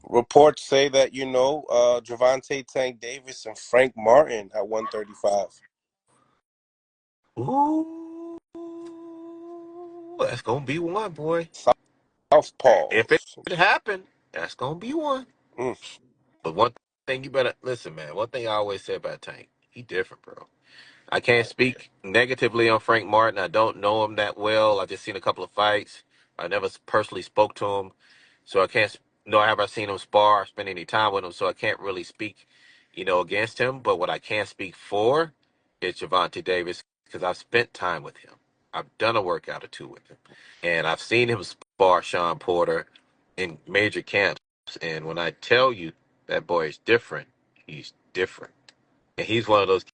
Reports say that Javante Tank Davis and Frank Martin at 135. Ooh, that's gonna be one, boy. If it Southpaws. happened, that's gonna be one. Mm. But one thing you better listen, man. One thing I always say about Tank, he different, bro. I can't speak negatively on Frank Martin. I don't know him that well. I just seen a couple of fights. I never personally spoke to him, so I can't. Nor have I seen him spar or spend any time with him, so I can't really speak, against him. But what I can speak for is Javante Davis because I've spent time with him. I've done a workout or two with him, and I've seen him spar Shawn Porter in major camps. And when I tell you that boy is different, he's different, and he's one of those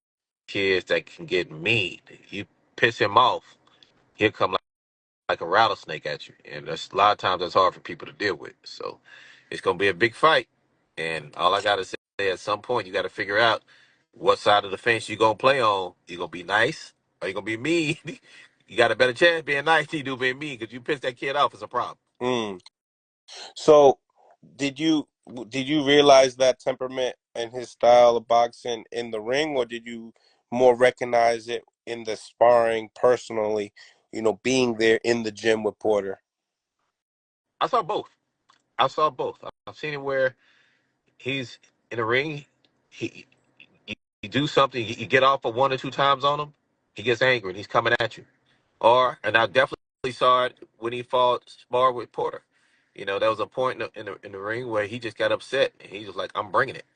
kids that can get mean. You piss him off, he'll come like a rattlesnake at you. And that's a lot of times that's hard for people to deal with. So it's gonna be a big fight. And all I gotta say at some point you gotta figure out what side of the fence you gonna play on. You gonna be nice or you gonna be mean? You got a better chance being nice than you do being mean because you piss that kid off is a problem. Mm. So, did you did you realize that temperament and his style of boxing in the ring, or did you more recognize it in the sparring personally? Being there in the gym with Porter. I saw both. I saw both. I've seen it where he's in the ring. He you do something, you get off for one or two times on him, he gets angry and he's coming at you. And I definitely saw it when he fought Spar with Porter. There was a point in the ring where he just got upset and he was like, "I'm bringing it."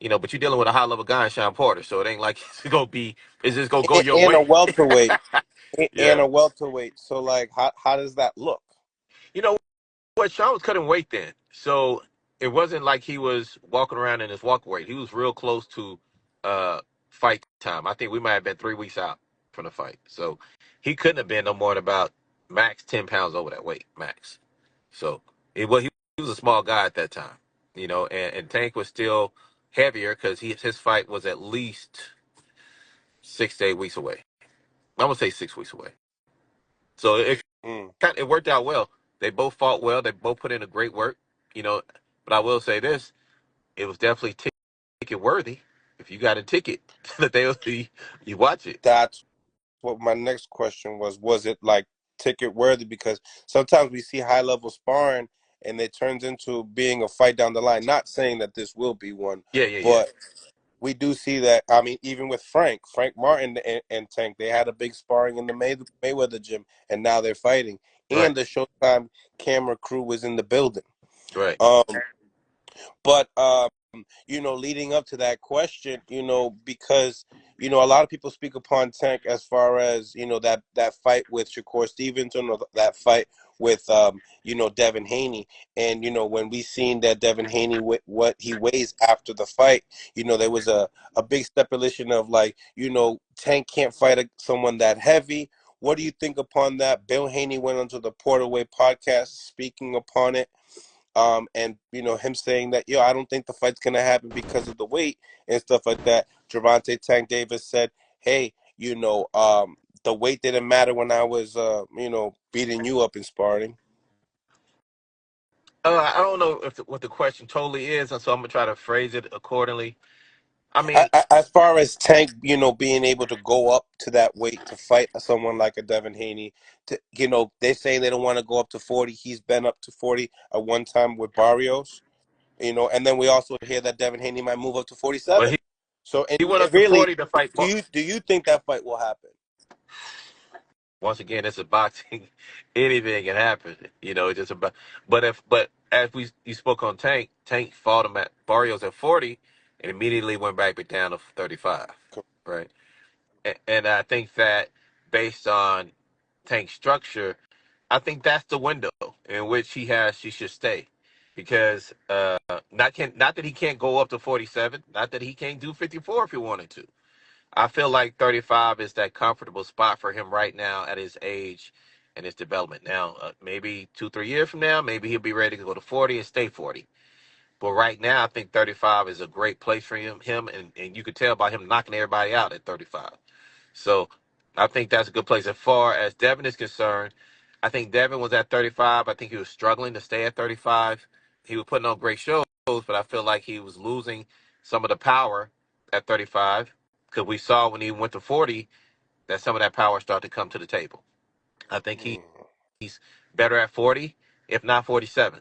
But you're dealing with a high level guy in Sean Porter, so it ain't like it's just gonna go your And a way. welterweight. And Yeah. a welterweight. So, like, how does that look? You know what? Sean was cutting weight then, so it wasn't like he was walking around in his walk weight. He was real close to uh fight time. I think we might have been 3 weeks out from the fight, so he couldn't have been no more than about max 10 pounds over that weight, max. So he was a small guy at that time, and Tank was still heavier because his fight was at least 6 to 8 weeks away. I'm gonna say 6 weeks away. So Mm. it worked out well. They both fought well. They both put in a great work, you know. But I will say this: it was definitely ticket worthy. If you got a ticket that they you watch it. That's what my next question was. Was it like ticket worthy? Because sometimes we see high level sparring and it turns into being a fight down the line. Not saying that this will be one, Yeah, yeah, yeah. but we do see that. I mean, even with Frank Martin and Tank, they had a big sparring in the Mayweather gym, and now they're fighting. Right, And the Showtime camera crew was in the building. right. Um, but leading up to that question, because a lot of people speak upon Tank as far as that fight with Shakur Stevenson, or that fight with Devin Haney. And when we seen that Devin Haney with what he weighs after the fight, there was a big stipulation of, like, Tank can't fight someone that heavy. What do you think upon that? Bill Haney went onto the Porterway podcast speaking upon it, and him saying that, I don't think the fight's gonna happen because of the weight and stuff like that. Gervonta Tank Davis said, "Hey, the weight didn't matter when I was beating you up in sparring." I don't know what the question totally is, and so I'm gonna try to phrase it accordingly. I mean, As far as Tank, being able to go up to that weight to fight someone like a Devin Haney, they say they don't want to go up to 40. He's been up to 40 at one time with Barrios. And then we also hear that Devin Haney might move up to well, 47. So, he went up and to really, 40 to fight. do you think that fight will happen? Once again, it's a boxing. Anything can happen. It's just about. But as you spoke on Tank fought him at Barrios at 40, and immediately went back down to 35. Right, and I think that based on Tank's structure, I think that's the window in which he should stay, because not that he can't go up to 47, not that he can't do 54 if he wanted to. I feel like 35 is that comfortable spot for him right now at his age and his development. Now, maybe 2, 3 years from now, maybe he'll be ready to go to 40 and stay 40. But right now, I think 35 is a great place for him, and you could tell by him knocking everybody out at 35. So I think that's a good place. As far as Devin is concerned, I think Devin was at 35. I think he was struggling to stay at 35. he was putting on great shows, but I feel like he was losing some of the power at 35 because we saw when he went to 40 that some of that power started to come to the table. I think Mm. he's better at 40, if not 47.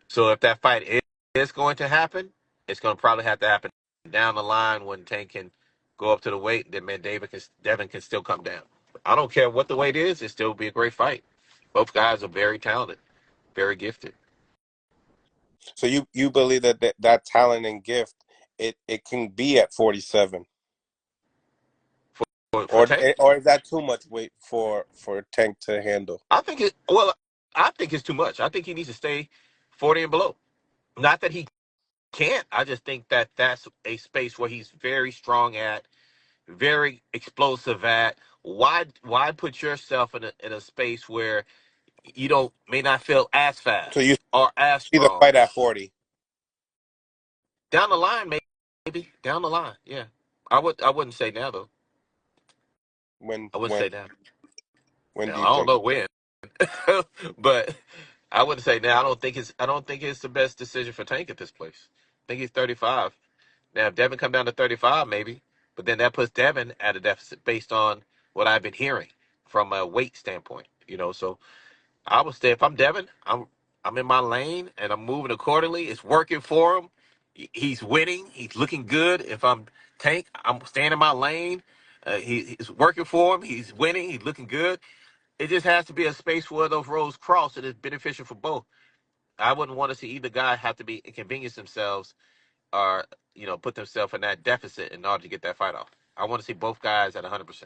So if that fight is going to happen, it's going to probably have to happen down the line when Tank can go up to the weight. Then man, Devin can still come down. I don't care what the weight is; it still be a great fight. Both guys are very talented, very gifted. So you believe that, that talent and gift it can be at 47, For Tank, or is that too much weight for Tank to handle? I think it. Well, I think it's too much. I think he needs to stay 40 and below. Not that he can't. I just think that that's a space where he's very strong at, very explosive at. Why put yourself in a space where you don't may not feel as So fast you or as see the strong? fight at 40 Down the line, maybe down the line. Yeah, I wouldn't say now though. when I wouldn't when say now. when do Now you I don't think? know when, but I wouldn't say now. I don't think it's the best decision for Tank at this place. I think he's 35. Now if Devin come down to 35, maybe, but then that puts Devin at a deficit based on what I've been hearing from a weight standpoint. So I would say if I'm Devin, I'm in my lane and I'm moving accordingly. It's working for him. He's winning. He's looking good. If I'm Tank, I'm staying in my lane. He's working for him. He's winning. He's looking good. It just has to be a space where those roads cross and it's beneficial for both. I wouldn't want to see either guy have to be inconvenience themselves or put themselves in that deficit in order to get that fight off. I want to see both guys at 100%.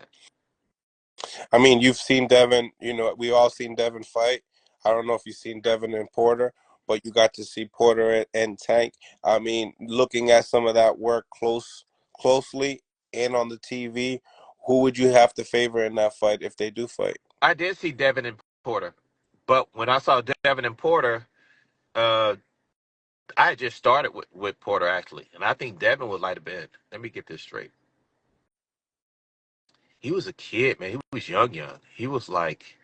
I mean, you've seen Devin. We all seen Devin fight. I don't know if you've seen Devin and Porter, but you got to see Porter and Tank. I mean, looking at some of that work closely and on the TV, who would you have to favor in that fight if they do fight? I did see Devin and Porter, but when I saw Devin and Porter, uh, I had just started with Porter actually, and I think Devin would light a bed. Let me get this straight. He was a kid, man. He was young, young. He was like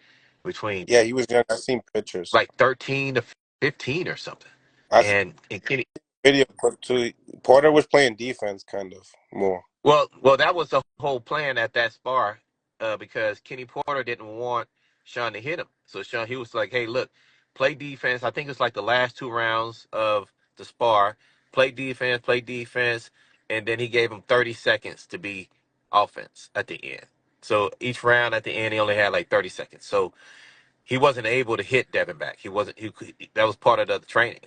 between Yeah, he was young. I seen pictures. like 13 to 15 or something. I seen And Kenny, video clip too. Porter was playing defense kind of more. well, that was the whole plan at that spar, because Kenny Porter didn't want Shawn to hit him. So Shawn, he was like, "Hey, look, play defense." I think it's like the last two rounds of the spar. Play defense, and then he gave him 30 seconds to be offense at the end. So each round at the end, he only had like 30 seconds. So he wasn't able to hit Devin back. He wasn't. That was part of the training.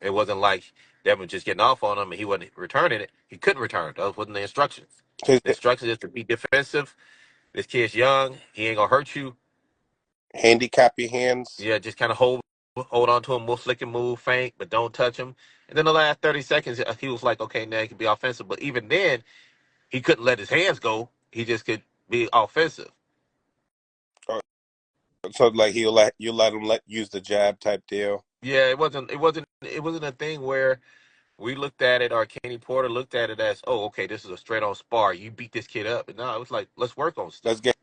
It wasn't like Devin was just getting off on him and he wasn't returning it. He couldn't return. Those wasn't the instructions. His The instructions is to be defensive. This kid's young. He ain't gonna hurt you. handicappy hands. Yeah, just kind of hold on to him, move, flick and move, feint, but don't touch him. And then the last 30 seconds, he was like, okay, now he can be offensive. But even then, he couldn't let his hands go. He just could be offensive. So like you let him use the jab type deal. Yeah, it wasn't a thing where we looked at it, or Kenny Porter looked at it as, oh, okay, this is a straight on spar. You beat this kid up. And no, it was like, let's work on Let's stuff. get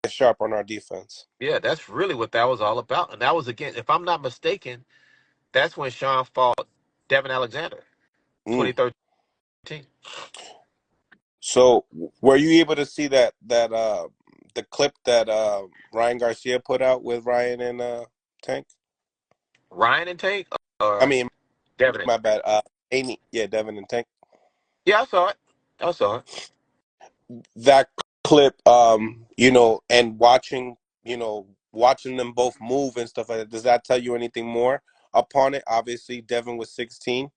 sharp on our defense. Yeah, that's really what that was all about. And that was, again, if I'm not mistaken, that's when Shawn fought Devin Alexander, Mm. 2013. So were you able to see that the clip that Ryan Garcia put out with Ryan and Tank? Ryan and Tank, I or mean, Devin and my Tank? bad. Haney, yeah, Devin and Tank. Yeah, I saw it. I saw it. That clip, and watching them both move and stuff like that. Does that tell you anything more upon it? Obviously, Devin was 16.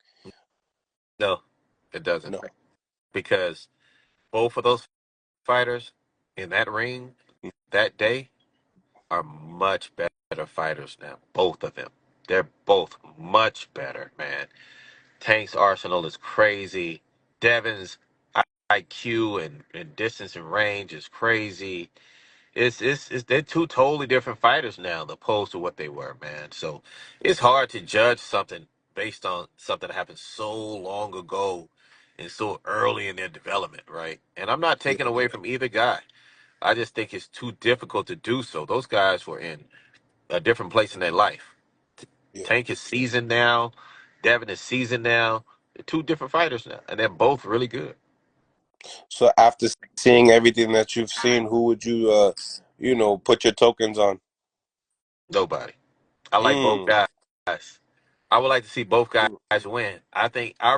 No, it doesn't. No. Because both of those fighters in that ring that day are much better fighters now. Both of them. They're both much better, man. Tank's arsenal is crazy. Devin's IQ and distance and range is crazy. It's they're two totally different fighters now, opposed to what they were, man. So it's hard to judge something based on something that happened so long ago and so early in their development, right? And I'm not Yeah, taking away from either guy. I just think it's too difficult to do so. Those guys were in a different place in their life. yeah. Tank is seasoned now. Devin is seasoned now. They're two different fighters now, and they're both really good. So after seeing everything that you've seen, who would you, put your tokens on? Nobody. I like both Mm. guys. I would like to see both guys win. I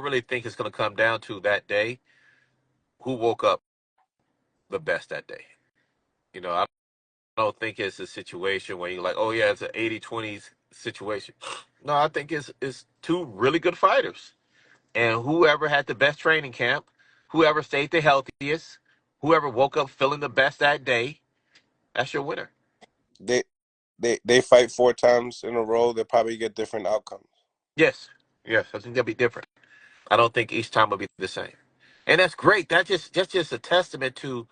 really think it's going to come down to that day who woke up the best that day. I don't think it's a situation where you're like, oh yeah, it's an 80-20 situation. No, I think it's two really good fighters. And whoever had the best training camp, whoever stayed the healthiest, whoever woke up feeling the best that day, that's your winner. They they fight 4 times in a row. They probably get different outcomes. Yes. Yes. I think that'll be different. I don't think each time will be the same. And that's great. That's just a testament to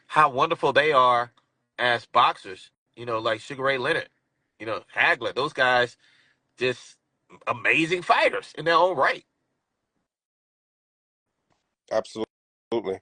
how wonderful they are as boxers. Like Sugar Ray Leonard, Hagler, those guys just amazing fighters in their own right. Absolutely.